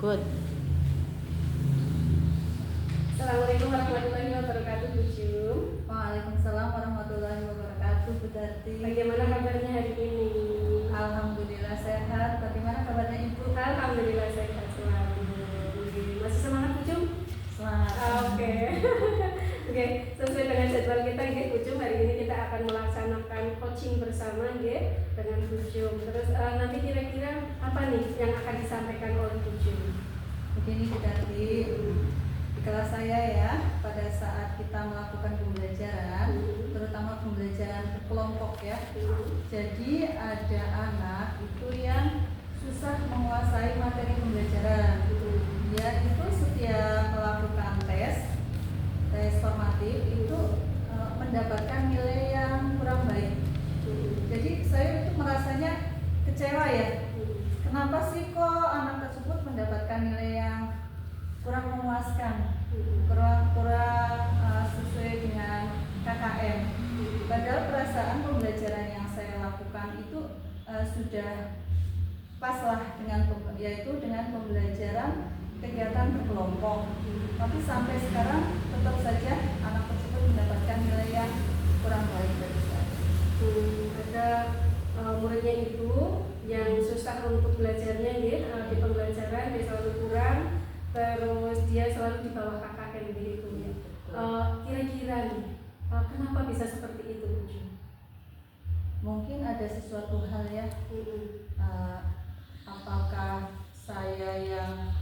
Good. Assalamualaikum warahmatullahi wabarakatuh, Bu Jum. Waalaikumsalam warahmatullahi wabarakatuh, Bu Darti. Bagaimana kabarnya hari ini? Alhamdulillah sehat. Bagaimana kabarnya Ibu? Alhamdulillah sehat selalu. Masih semangat, Bu Jum? Semangat. Oke. Oke, sesuai dengan jadwal kita, Bu Jum, hari ini kita akan melaksanakan coaching bersama dengan Bu Jum. Terus nanti kira-kira apa nih yang akan disampaikan oleh Bu Jum? Begini Bu Darti, di kelas saya ya, pada saat kita melakukan pembelajaran, terutama pembelajaran berkelompok ya. Jadi ada anak itu yang susah menguasai materi pembelajaran. Dia itu setiap melakukan tes formatif itu mendapatkan nilai yang kurang baik. Jadi saya itu merasanya kecewa ya. Kenapa sih kok anak tersebut mendapatkan nilai yang kurang memuaskan, kurang sesuai dengan KKM. Padahal perasaan pembelajaran yang saya lakukan itu sudah pas lah dengan yaitu dengan pembelajaran kegiatan berkelompok. Tapi sampai sekarang tetap saja anak tersebut mendapatkan nilai yang kurang baik dari saya. Ada muridnya itu yang susah untuk belajarnya di pembelajaran, dia selalu kurang, terus dia selalu di bawah KKM begitu ya. Kira-kira nih, kenapa bisa seperti itu, Bu? Mungkin ada sesuatu hal ya. Apakah saya yang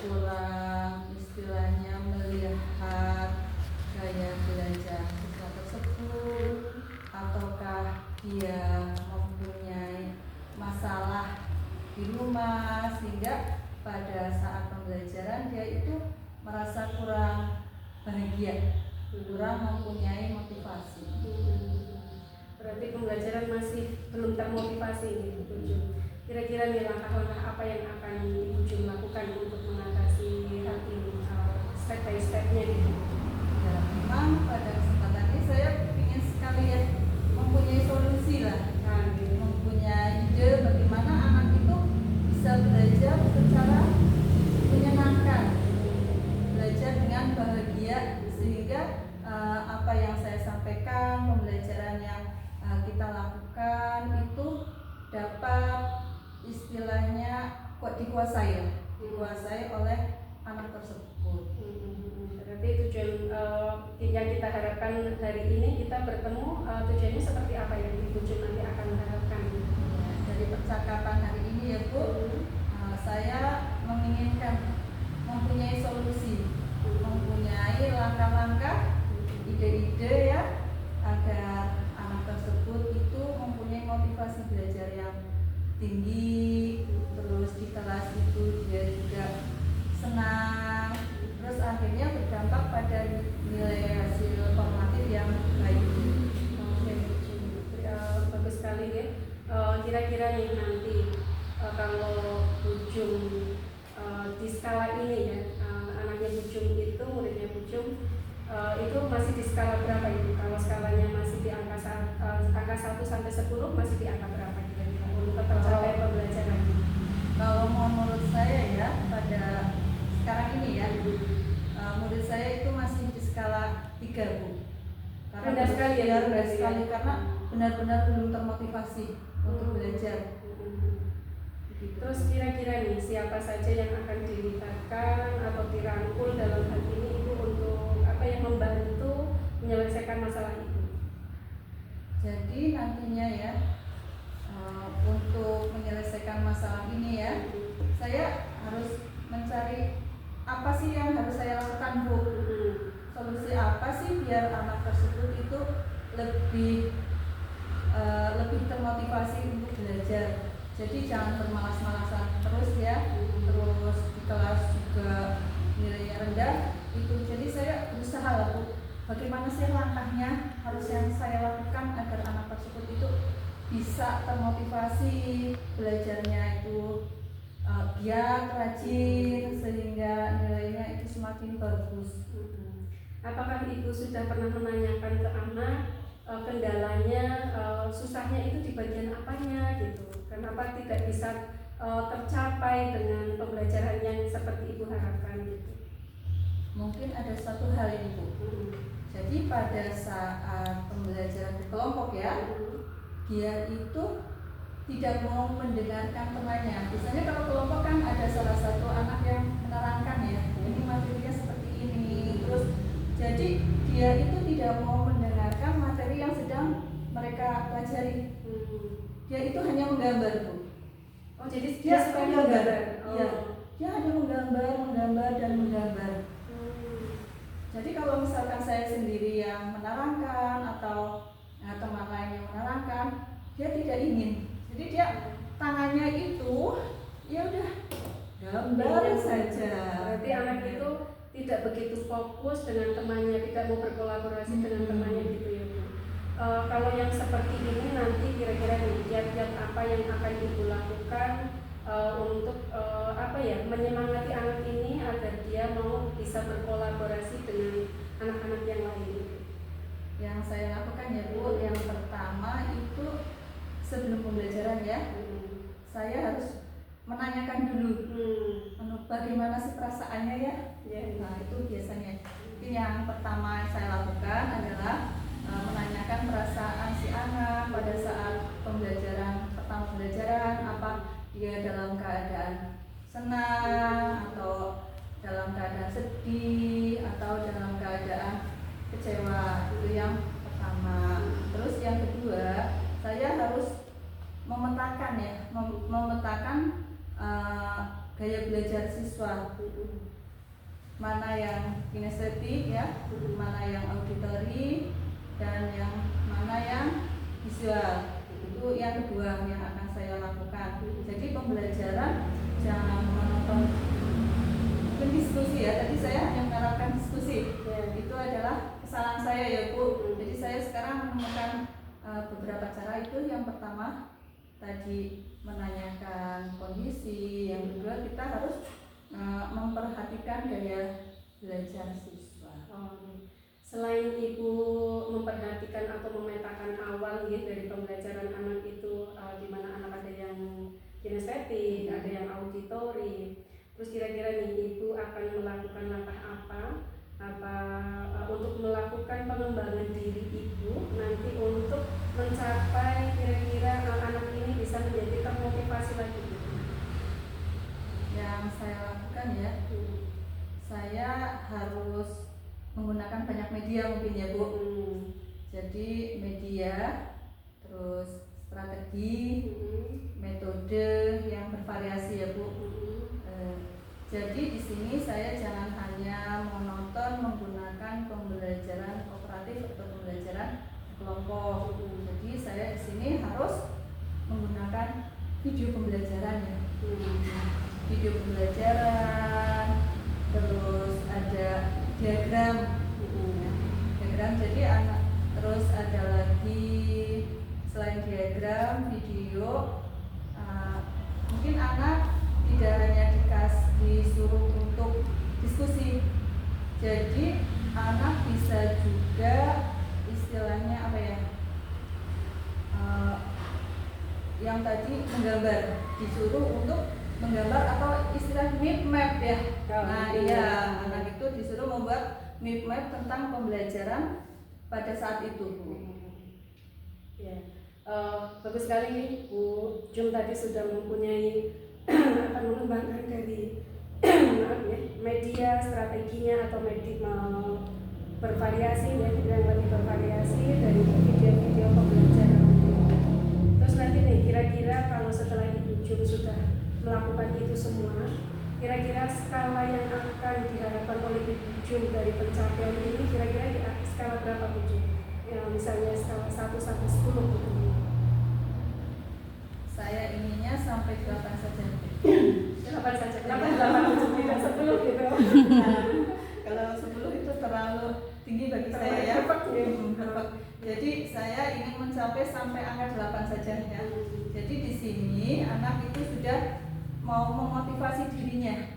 kurang istilahnya melihat gaya belajar siswa tersebut, ataukah dia mempunyai masalah di rumah sehingga pada saat pembelajaran dia itu merasa kurang bahagia, kurang mempunyai motivasi. Berarti pembelajaran masih belum termotivasi nih, Bu Jum. Kira-kira nih langkah-langkah apa yang akan Ibu Jum lakukan untuk mengatasi hal ini, step by stepnya gitu? Ya, memang pada kesempatan ini saya ingin sekali ya mempunyai solusi lah, mempunyai ide bagaimana anak itu bisa belajar secara menyenangkan, belajar dengan bahagia sehingga apa yang saya sampaikan, pembelajaran yang kita lakukan itu dapat istilahnya dikuasai oleh anak tersebut. Berarti tujuan yang kita harapkan hari ini kita bertemu, tujuannya seperti apa yang Ibu Jum nanti akan harapkan? Ya, dari percakapan hari ini ya Bu, saya menginginkan mempunyai solusi, mempunyai langkah-langkah, ide-ide ya, agar anak tersebut itu mempunyai motivasi belajar yang tinggi, terus di kelas itu dia juga senang, terus akhirnya berdampak pada nilai hasil formatif yang baik. Bagus sekali ya. Kira-kira nih nanti kalau Bu Jum di skala ini ya, anaknya Bu Jum itu, muridnya Bu Jum itu masih di skala berapa itu? Kalau skalanya masih di angka 1 sampai 10, masih di angka berapa kira-kira untuk tercapai pembelajaran? Kalau menurut saya ya, pada sekarang ini ya, murid saya itu masih di skala 3 Bu. Karena rendah sekali ya, rendah sekali karena benar-benar belum termotivasi untuk belajar. Terus kira-kira nih siapa saja yang akan dilibatkan atau dirangkul dalam hal ini Ibu untuk apa yang membantu menyelesaikan masalah itu? Jadi nantinya ya, untuk menyelesaikan masalah ini ya, saya harus mencari apa sih yang harus saya lakukan Bu. Solusi apa sih biar anak tersebut itu lebih termotivasi untuk belajar. Jadi jangan bermalas-malasan terus ya, terus di kelas juga nilainya rendah itu. Jadi saya berusaha lah Bu, bagaimana sih langkahnya harus yang saya lakukan agar anak tersebut itu bisa termotivasi belajarnya itu giat, rajin, sehingga nilainya itu semakin bagus. Apakah Ibu sudah pernah menanyakan ke anak kendalanya, susahnya itu di bagian apanya gitu? Kenapa tidak bisa tercapai dengan pembelajaran yang mungkin ada satu hal ini Bu. Jadi pada saat pembelajaran di kelompok ya, dia itu tidak mau mendengarkan temannya. Biasanya kalau kelompok kan ada salah satu anak yang menerangkan ya, ini materinya seperti ini. Terus jadi dia itu tidak mau mendengarkan materi yang sedang mereka pelajari. Dia itu hanya menggambar Bu. Oh jadi Dia suka menggambar. Oh. Iya. Dia hanya menggambar dan menggambar. Jadi kalau misalkan saya sendiri yang menerangkan atau teman lain yang menerangkan, dia tidak ingin. Jadi dia tangannya itu ya udah gambar saja. Berarti anak itu tidak begitu fokus dengan temannya, tidak mau berkolaborasi dengan temannya gitu ya Bu. Kalau yang seperti ini nanti kira-kira kiat-kiat apa yang akan Ibu lakukan untuk menyemangati anak ini agar dia mau bisa berkolaborasi dengan anak-anak yang lain? Yang saya lakukan ya Bu, yang pertama itu sebelum pembelajaran ya, saya harus menanyakan dulu bagaimana sih perasaannya ya. Nah itu biasanya. Yang pertama saya lakukan adalah menanyakan perasaan si anak pada saat pertama pembelajaran, apa dia dalam keadaan senang atau dalam keadaan sedih atau dalam keadaan kecewa. Itu yang pertama. Terus yang kedua, saya harus memetakan ya, memetakan gaya belajar siswa, mana yang kinestetik ya, mana yang auditori, dan yang mana yang visual. Itu yang kedua yang akan saya lakukan. Jadi pembelajaran jangan menonton mungkin diskusi ya, tadi saya hanya menerapkan diskusi ya, itu adalah kesalahan saya ya Bu. Jadi saya sekarang menemukan beberapa cara. Itu yang pertama tadi menanyakan kondisi, yang kedua kita harus memperhatikan gaya belajar siswa. Selain Ibu memperhatikan atau memetakan awal ya, dari pembelajaran anak itu, di mana anak ada yang kinestetik, ada yang auditori, terus kira-kira nih Ibu akan melakukan langkah apa untuk melakukan pengembangan diri Ibu nanti untuk mencapai kira-kira anak ini bisa menjadi termotivasi lagi gitu. Yang saya lakukan ya, saya harus menggunakan banyak media mungkin ya Bu. Jadi media, terus strategi, metode yang bervariasi ya Bu. Jadi di sini saya jangan hanya menonton menggunakan pembelajaran kooperatif atau pembelajaran kelompok. Jadi saya di sini harus menggunakan video pembelajaran ya. Video pembelajaran, terus ada diagram. Jadi terus ada lagi selain diagram, video, mungkin anak tidak hanya disuruh untuk diskusi, jadi anak bisa juga istilahnya apa ya, yang tadi menggambar, disuruh untuk menggambar atau istilah map map ya. Nah iya, anak itu disuruh membuat map map tentang pembelajaran pada saat itu Bu. Ya, bagus sekali nih Bu Jum tadi sudah mempunyai akan mengembangkan dari media strateginya atau media bervariasi ya, yang lebih bervariasi dari video-video pembelajaran. Terus nanti nih kira-kira kalau setelah Ibu Jum sudah melakukan itu semua, kira-kira skala yang akan diharapkan oleh Ibu Jum dari pencapaian ini kira-kira di skala berapa Bu Jum? Ya, misalnya skala 1 sampai 10 gitu. Saya ininya sampai 8 saja. 8 saja. Kenapa 8 tidak 10 gitu? Nah, kalau 10 itu terlalu tinggi bagi saya ya. Jadi saya ingin mencapai sampai angka 8 saja ya. Jadi di sini anak itu sudah mau memotivasi dirinya.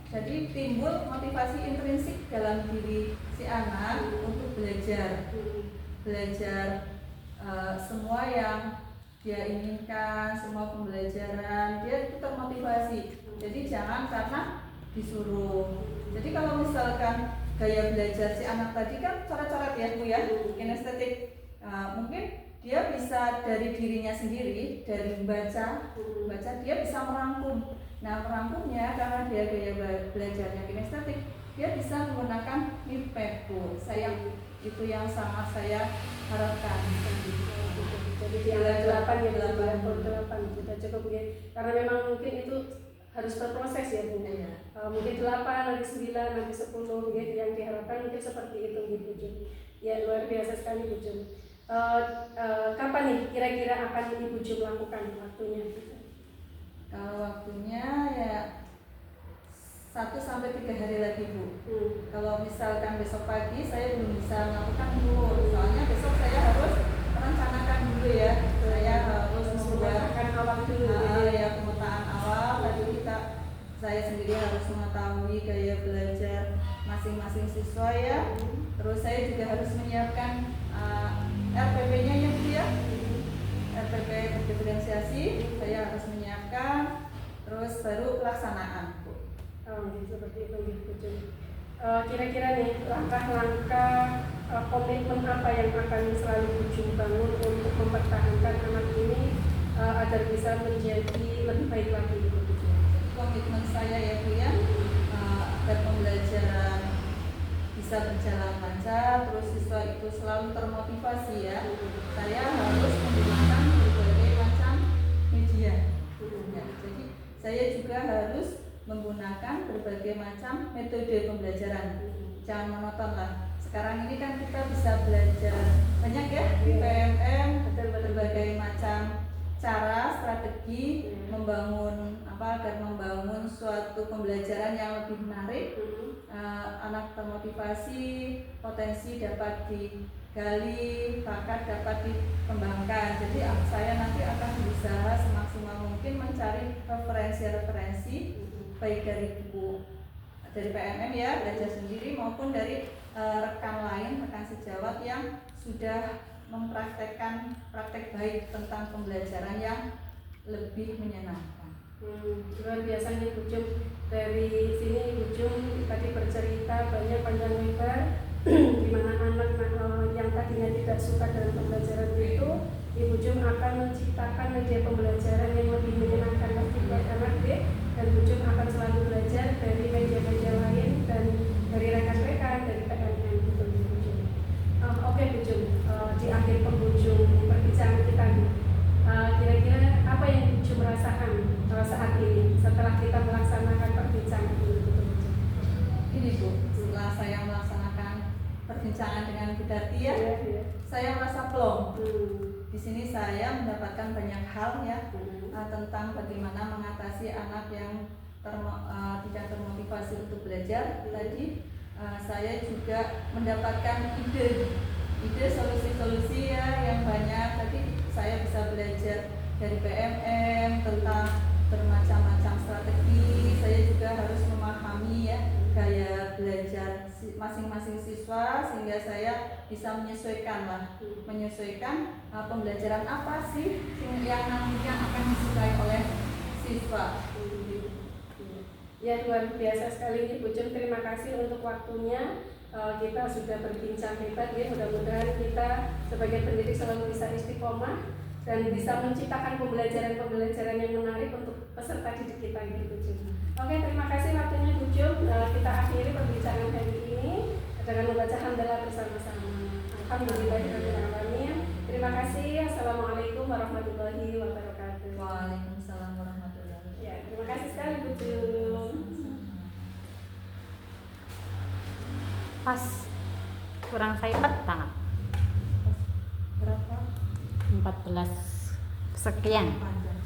Jadi timbul motivasi intrinsik dalam diri si anak untuk belajar semua yang dia inginkan, semua pembelajaran dia itu termotivasi. Jadi jangan karena disuruh. Jadi kalau misalkan gaya belajar si anak tadi kan coret-coret ya Bu ya, kinestetik. Mungkin dia bisa dari dirinya sendiri, dari membaca dia bisa merangkum. Nah merangkumnya karena dia gaya belajarnya kinestetik, dia bisa menggunakan MIPEB. Itu yang sangat saya harapkan. Jadi di angka 8 ya, 8 kita cukup ya. Karena memang mungkin itu harus berproses ya Bu. Mungkin 8, nanti 9, nanti 10 gitu yang diharapkan mungkin seperti itu gitu. Ya luar biasa sekali Bu Jum. Kapan nih kira-kira akan Ibu Jum lakukan waktunya? Kalau waktunya ya 1-3 hari lagi Bu. Kalau misalkan besok pagi saya belum bisa melakukan Bu, soalnya besok saya harus merencanakan dulu ya. Saya harus membuat awal dulu ya pemetaan awal. Tadi saya sendiri harus mengetahui gaya belajar masing-masing siswa ya. Terus saya juga harus menyiapkan RPP-nya ya Bu ya. RPP diferensiasi saya harus menyiapkan, terus baru pelaksanaan Bu. Seperti itu Bu Jum. Kira-kira nih langkah-langkah komitmen apa yang akan selalu Bu Jum bangun untuk mempertahankan anak ini agar bisa menjadi lebih baik lagi Bu Jum? Komitmen saya ya Bu ya, agar pembelajaran bisa berjalan lancar, terus siswa itu selalu termotivasi ya. Saya harus menggunakan berbagai macam media. Ya, jadi saya juga harus menggunakan berbagai macam metode pembelajaran. Jangan monoton lah. Sekarang ini kan kita bisa belajar banyak ya di PMM, berbagai macam cara, strategi membangun agar membangun suatu pembelajaran yang lebih menarik. Anak termotivasi, potensi dapat digali, bakat dapat dikembangkan. Jadi saya nanti akan berusaha semaksimal mungkin mencari referensi baik dari buku dari PMM ya, belajar sendiri maupun dari rekan lain, rekan sejawat yang sudah mempraktekkan praktek baik tentang pembelajaran yang lebih menyenangkan. Luar biasa nih Bu Jum. Dari sini Bu Jum tadi bercerita banyak panjang lebar di mana anak yang tadinya tidak suka dalam pembelajaran itu, Ibu Jum akan menciptakan media pembelajaran yang lebih menyenangkan bagi anak dan Bu Jum akan selalu belajar dari media-media lain dan dari rekan-rekan dari PMM gitu Bu Jum. Oke Bu Jum, di akhir penghujung perbincangan kita nih, kira-kira apa yang Bu Jum rasakan saat ini setelah kita melaksanakan perbincangan ini? Ini Bu, setelah saya melaksanakan perbincangan dengan Bu Darti ya, saya merasa plong. Di sini saya mendapatkan banyak hal ya tentang bagaimana mengatasi anak yang tidak termotivasi untuk belajar. Tadi saya juga mendapatkan ide solusi-solusi ya yang banyak. Tadi saya bisa belajar dari PMM tentang bermacam-macam strategi. Saya juga harus memahami ya gaya belajar masing-masing siswa sehingga saya bisa menyesuaikan pembelajaran apa sih yang nantinya akan disukai oleh siswa. Ya luar biasa sekali nih Bu Jum, terima kasih untuk waktunya. Kita sudah berbincang hebat ya, mudah-mudahan kita sebagai pendidik selalu bisa istiqomah dan bisa menciptakan pembelajaran yang menarik untuk peserta didik kita gitu Bu Jum. Oke, terima kasih waktunya Bu Jum. Kita akhiri perbincangan hari ini dengan membaca hamdalah bersama-sama. Alhamdulillahirrahmanirrahim. Terima kasih. Assalamualaikum warahmatullahi wabarakatuh. Waalaikumsalam warahmatullahi wabarakatuh. Ya, terima kasih sekali Bu Jum. Pas kurang saya petang Berapa? 14 sekian. Panjang.